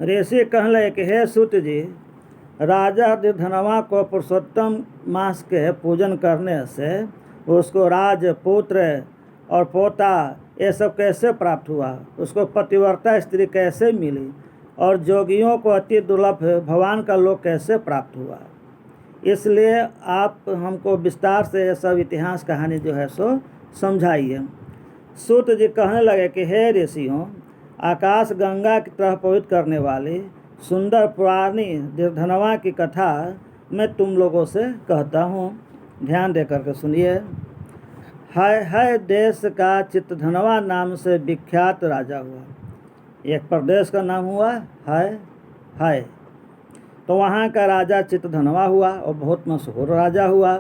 ऋषि कहले कि हे सूत जी, राजा धनवा को पुरुषोत्तम मास के पूजन करने से उसको राजपुत्र और पोता ये सब कैसे प्राप्त हुआ, उसको पतिव्रता स्त्री कैसे मिली, और जोगियों को अति दुर्लभ भगवान का लोक कैसे प्राप्त हुआ। इसलिए आप हमको विस्तार से सब इतिहास कहानी जो है सो समझाइए। सूत जी कहने लगे कि हे ऋषियों, आकाश गंगा की तरह पवित्र करने वाली सुंदर पुरानी धनवा की कथा मैं तुम लोगों से कहता हूँ, ध्यान दे करके सुनिए। है देश का चित्रधनवा नाम से विख्यात राजा हुआ। एक प्रदेश का नाम हुआ है, तो वहाँ का राजा चित्रधनवा हुआ और बहुत मशहूर राजा हुआ।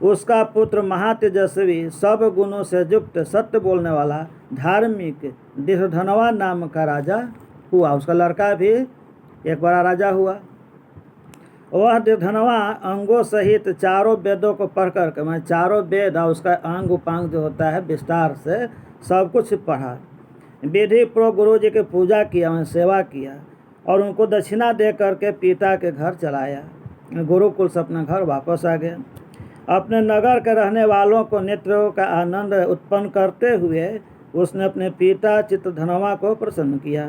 उसका पुत्र महातेजस्वी, सब गुणों से युक्त, सत्य बोलने वाला, धार्मिक दृढ़धनवा नाम का राजा हुआ। उसका लड़का भी एक बड़ा राजा हुआ। वह दृढ़धनवा अंगों सहित चारों वेदों को पढ़ कर, मैं चारों वेद और उसका अंग उपांग जो होता है विस्तार से सब कुछ पढ़ा। विधि प्रो गुरु जी की पूजा किया, मैं सेवा किया और उनको दक्षिणा दे करके पिता के घर चलाया। गुरुकुल से अपना घर वापस आ गया। अपने नगर के रहने वालों को नेत्रों का आनंद उत्पन्न करते हुए उसने अपने पिता चित्रधनवा को प्रसन्न किया।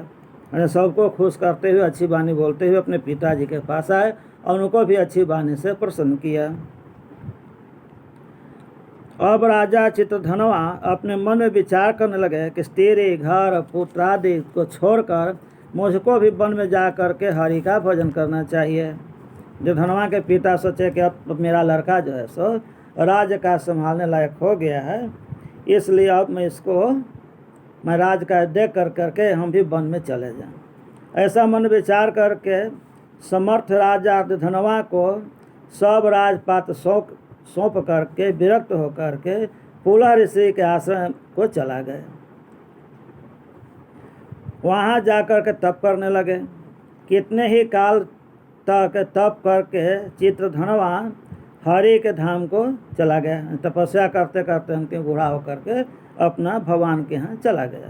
मैंने सबको खुश करते हुए अच्छी वाणी बोलते हुए अपने पिताजी के पास आए और उनको भी अच्छी वाणी से प्रसन्न किया। अब राजा चित्रधनवा अपने मन में विचार करने लगे कि स्त्री, घर, पुत्र आदि को छोड़कर मुझको भी वन में जा कर के हरि का भजन करना चाहिए। चित्रधनवा के पिता सोचे कि अब मेरा लड़का जो है सो राज्य का संभालने लायक हो गया है, इसलिए अब मैं राज का देख करके हम भी वन में चले जाएं। ऐसा मन विचार करके समर्थ राजा धनवा को सब राजपाट सौंप करके विरक्त होकर के पुलह ऋषि के आश्रम को चला गए। वहाँ जाकर के तप करने लगे। कितने ही काल तक तप करके चित्रधनवा हरि के धाम को चला गया। तपस्या करते करते उनके बूढ़ा होकर के अपना भगवान के यहाँ चला गया।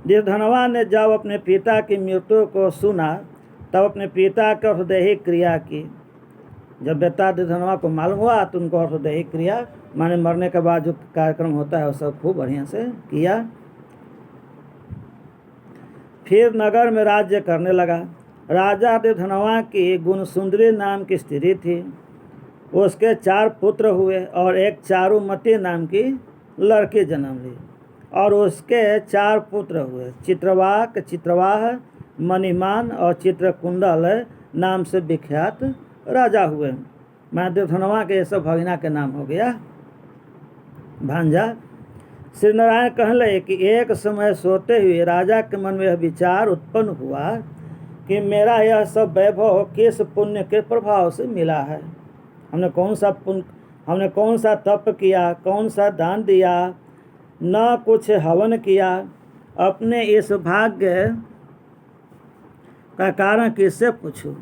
चित्रधनवा ने जब अपने पिता की मृत्यु को सुना तब अपने पिता के हृदय क्रिया की। जब बेटा चित्रधनवा को मालूम हुआ तो उनको हृदय क्रिया माने मरने के बाद जो कार्यक्रम होता है वो सब खूब बढ़िया से किया। फिर नगर में राज्य करने लगा। राजा चित्रधनवा की गुणसुंदरी नाम की स्त्री थी। उसके 4 पुत्र हुए और एक चारुमती नाम की लड़की जन्म ली। और उसके 4 पुत्र हुए, चित्रवाक, चित्रवाह, मणिमान और चित्रकुंडल नाम से विख्यात राजा हुए। चित्रधनवा के ये सब भगिना के नाम हो गया भांजा। श्री नारायण कहले कि एक समय सोते हुए राजा के मन में यह विचार उत्पन्न हुआ कि मेरा यह सब वैभव किस पुण्य के प्रभाव से मिला है। हमने कौन सा तप किया, कौन सा दान दिया, न कुछ हवन किया। अपने इस भाग्य का कारण किससे पूछूं।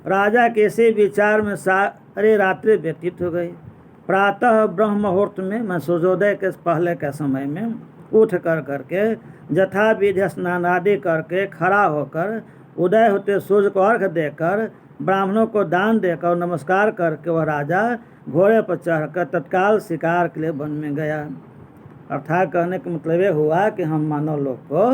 राजा के इसी विचार में सारी रात्रि व्यतीत हो गई। प्रातः ब्रह्म मुहूर्त में, मैं सूर्योदय के पहले के समय में उठ करके यथा विधि स्नान आदि करके खड़ा होकर उदय होते सूर्य को अर्घ देकर ब्राह्मणों को दान देकर नमस्कार करके वह राजा घोड़े पर चढ़कर तत्काल शिकार के लिए वन में गया। अर्थात कहने का मतलब ये हुआ कि हम मानव लोग को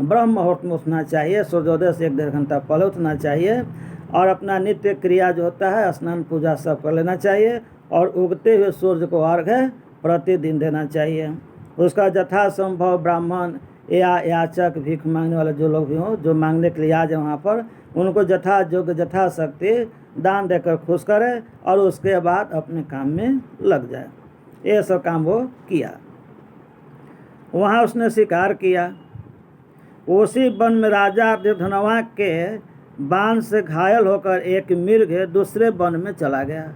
ब्रह्म मुहूर्त में उठना चाहिए, सूर्योदय से 1-1.5 घंटा पहले उठना चाहिए और अपना नित्य क्रिया जो होता है स्नान पूजा सब कर लेना चाहिए और उगते हुए सूर्य को अर्घ्य प्रतिदिन देना चाहिए। उसका यथासंभव ब्राह्मण या याचक, भीख मांगने वाले जो लोग भी हों, जो मांगने के लिए आ जाए वहाँ पर, उनको यथा योग्य यथाशक्ति दान देकर खुश करे और उसके बाद अपने काम में लग जाए। ये सब काम वो किया। वहाँ उसने शिकार किया। उसी वन में राजा चित्रधनवा के बाण से घायल होकर एक मृग दूसरे वन में चला गया।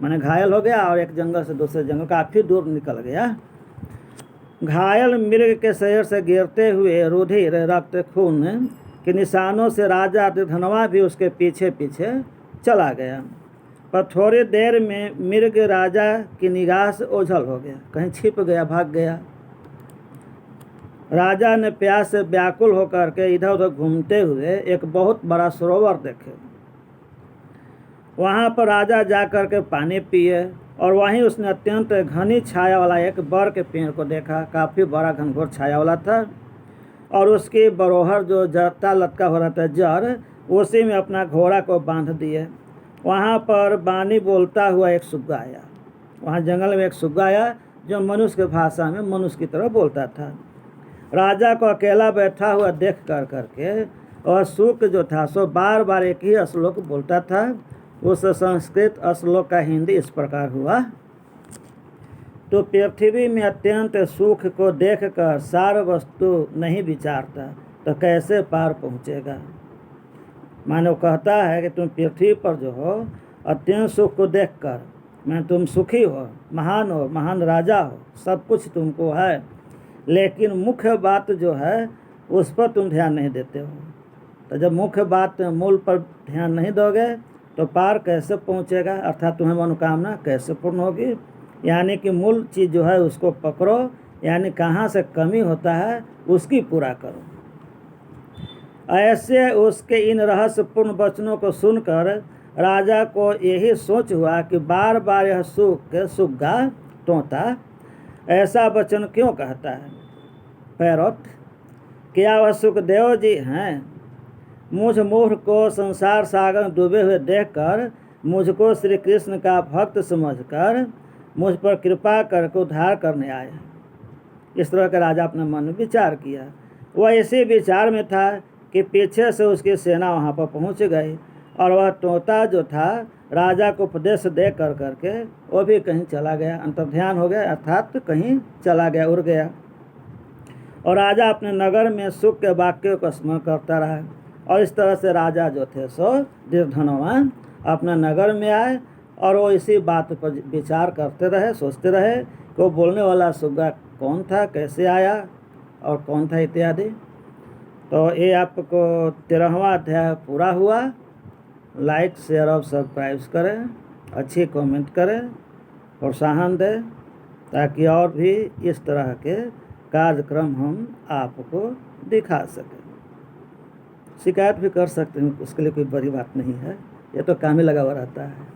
माने घायल हो गया और एक जंगल से दूसरे जंगल काफ़ी दूर निकल गया। घायल मृग के शरीर से गिरते हुए रुधिर, रक्त, खून के निशानों से राजा चित्रधनवा भी उसके पीछे पीछे चला गया। पर थोड़ी देर में मृग राजा की निगाह से ओझल हो गया, कहीं छिप गया, भाग गया। राजा ने प्यास से व्याकुल होकर के इधर उधर घूमते हुए एक बहुत बड़ा सरोवर देखे। वहाँ पर राजा जा कर के पानी पिए और वहीं उसने अत्यंत घनी छाया वाला एक बर के पेड़ को देखा। काफ़ी बड़ा घनघोर छाया वाला था और उसकी बरोहर जो जड़ता लटका हो रहा था जड़, उसी में अपना घोड़ा को बांध दिए। वहाँ पर बानी बोलता हुआ एक सुग्गा आया। वहाँ जंगल में एक सुग्गा आया जो मनुष्य की भाषा में मनुष्य की तरह बोलता था। राजा को अकेला बैठा हुआ देख कर करके और सुक जो था सो बार बार एक ही श्लोक बोलता था। उस संस्कृत श्लोक का हिंदी इस प्रकार हुआ। तो पृथ्वी में अत्यंत सुख को देखकर सार वस्तु नहीं विचारता तो कैसे पार पहुँचेगा। मानव कहता है कि तुम पृथ्वी पर जो हो अत्यंत सुख को देखकर मैं तुम सुखी हो, महान राजा हो, सब कुछ तुमको है, लेकिन मुख्य बात जो है उस पर तुम ध्यान नहीं देते हो। तो जब मुख्य बात मूल पर ध्यान नहीं दोगे तो पार कैसे पहुँचेगा, अर्थात तुम्हें मनोकामना कैसे पूर्ण होगी। यानी कि मूल चीज़ जो है उसको पकड़ो, यानी कहाँ से कमी होता है उसकी पूरा करो। ऐसे उसके इन रहस्यपूर्ण वचनों को सुनकर राजा को यही सोच हुआ कि बार बार यह सुग्गा तोता ऐसा वचन क्यों कहता है। पैरोट, क्या वह सुखदेव जी हैं? मुझ मूर्ख को संसार सागर में डूबे हुए देखकर मुझको श्री कृष्ण का भक्त समझकर मुझ पर कृपा करके उद्धार करने आए। इस तरह का राजा अपने मन में विचार किया। वह इसी विचार में था कि पीछे से उसकी सेना वहाँ पर पहुँच गई और वह तोता जो था राजा को उपदेश दे कर करके वो भी कहीं चला गया, अंतर्ध्यान हो गया, अर्थात कहीं चला गया, उड़ गया। और राजा अपने नगर में सुख के वाक्यों को स्मरण करता रहा। और इस तरह से राजा जो थे सो धनवान अपना नगर में आए और वो इसी बात पर विचार करते रहे, सोचते रहे कि वो बोलने वाला सुग्गा कौन था, कैसे आया और कौन था इत्यादि। तो ये आपको 13वां अध्याय पूरा हुआ। लाइक, शेयर और सब्सक्राइब करें, अच्छी कमेंट करें, प्रोत्साहन दें ताकि और भी इस तरह के कार्यक्रम हम आपको दिखा सकें। शिकायत भी कर सकते हैं, उसके लिए कोई बड़ी बात नहीं है, ये तो काम ही लगा हुआ रहता है।